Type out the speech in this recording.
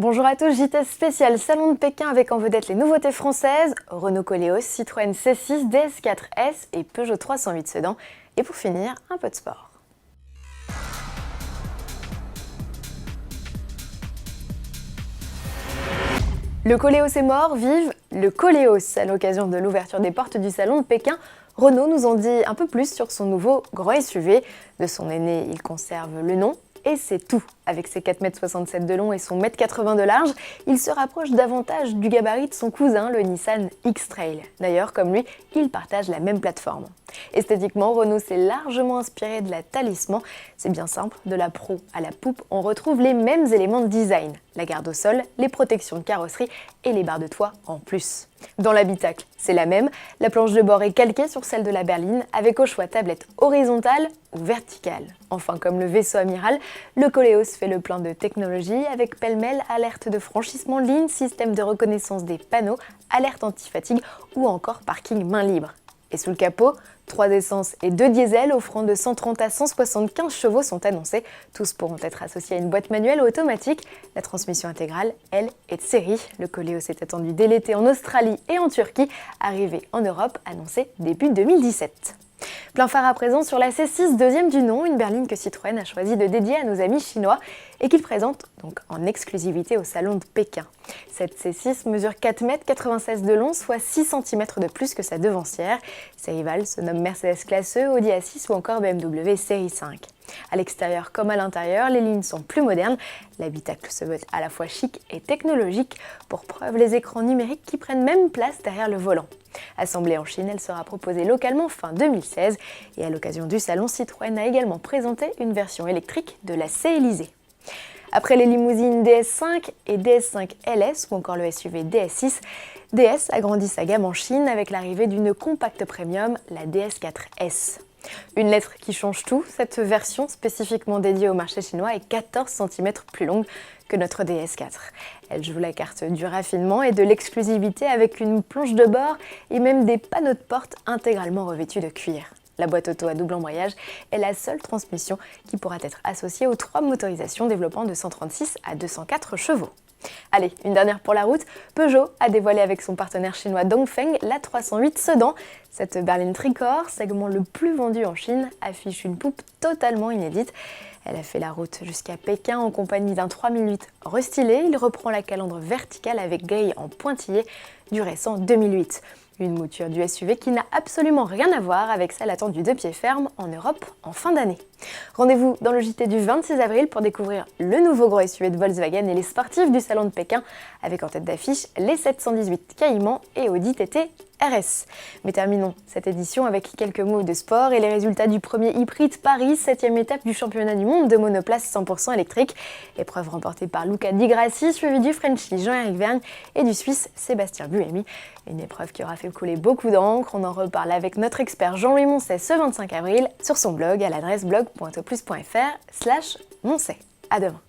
Bonjour à tous, JT spécial Salon de Pékin avec en vedette les nouveautés françaises, Renault Koleos, Citroën C6, DS4S et Peugeot 308 Sedan. Et pour finir, un peu de sport. Le Koleos est mort, vive le Koleos. À l'occasion de l'ouverture des portes du Salon de Pékin, Renault nous en dit un peu plus sur son nouveau grand SUV. De son aîné, il conserve le nom. Et c'est tout. Avec ses 4,67 m de long et son 1,80 m de large, il se rapproche davantage du gabarit de son cousin, le Nissan X-Trail. D'ailleurs, comme lui, ils partagent la même plateforme. Esthétiquement, Renault s'est largement inspiré de la Talisman. C'est bien simple, de la proue à la poupe, on retrouve les mêmes éléments de design. La garde au sol, les protections de carrosserie et les barres de toit en plus. Dans l'habitacle, c'est la même. La planche de bord est calquée sur celle de la berline, avec au choix tablette horizontale ou verticale. Enfin, comme le vaisseau amiral, le Koleos fait le plein de technologie avec pêle-mêle alerte de franchissement de ligne, système de reconnaissance des panneaux, alerte anti-fatigue ou encore parking main libre. Et sous le capot, 3 essences et 2 diesels offrant de 130 à 175 chevaux sont annoncés. Tous pourront être associés à une boîte manuelle ou automatique. La transmission intégrale, elle, est de série. Le Koleos est attendu dès l'été en Australie et en Turquie. Arrivé en Europe, annoncé début 2017. Plein phare à présent sur la C6, deuxième du nom, une berline que Citroën a choisi de dédier à nos amis chinois et qu'il présente donc en exclusivité au Salon de Pékin. Cette C6 mesure 4,96 m de long, soit 6 cm de plus que sa devancière. Ses rivales se nomment Mercedes Classe E, Audi A6 ou encore BMW Série 5. À l'extérieur comme à l'intérieur, les lignes sont plus modernes. L'habitacle se veut à la fois chic et technologique, pour preuve les écrans numériques qui prennent même place derrière le volant. Assemblée en Chine, elle sera proposée localement fin 2016 et à l'occasion du salon, Citroën a également présenté une version électrique de la C-Élysée. Après les limousines DS5 et DS5 LS ou encore le SUV DS6, DS agrandit sa gamme en Chine avec l'arrivée d'une compacte premium, la DS4S. Une lettre qui change tout, cette version spécifiquement dédiée au marché chinois est 14 cm plus longue que notre DS4. Elle joue la carte du raffinement et de l'exclusivité avec une planche de bord et même des panneaux de porte intégralement revêtus de cuir. La boîte auto à double embrayage est la seule transmission qui pourra être associée aux 3 motorisations développant de 136 à 204 chevaux. Allez, une dernière pour la route, Peugeot a dévoilé avec son partenaire chinois Dongfeng la 308 Sedan. Cette berline tricorps, segment le plus vendu en Chine, affiche une poupe totalement inédite. Elle a fait la route jusqu'à Pékin en compagnie d'un 3008 restylé. Il reprend la calandre verticale avec grille en pointillé du récent 2008. Une mouture du SUV qui n'a absolument rien à voir avec celle attendue de pied ferme en Europe en fin d'année. Rendez-vous dans le JT du 26 avril pour découvrir le nouveau gros SUV de Volkswagen et les sportifs du Salon de Pékin, avec en tête d'affiche les 718 Cayman et Audi TT RS. Mais terminons cette édition avec quelques mots de sport et les résultats du premier e-prix de Paris, 7e étape du championnat du monde de monoplace 100% électrique. Épreuve remportée par Luca Di Grassi, suivi du Frenchie Jean-Éric Vergne et du Suisse Sébastien Buemi. Une épreuve qui aura fait couler beaucoup d'encre. On en reparle avec notre expert Jean-Louis Moncey ce 25 avril sur son blog à l'adresse blog.autoplus.fr/Moncey. À demain.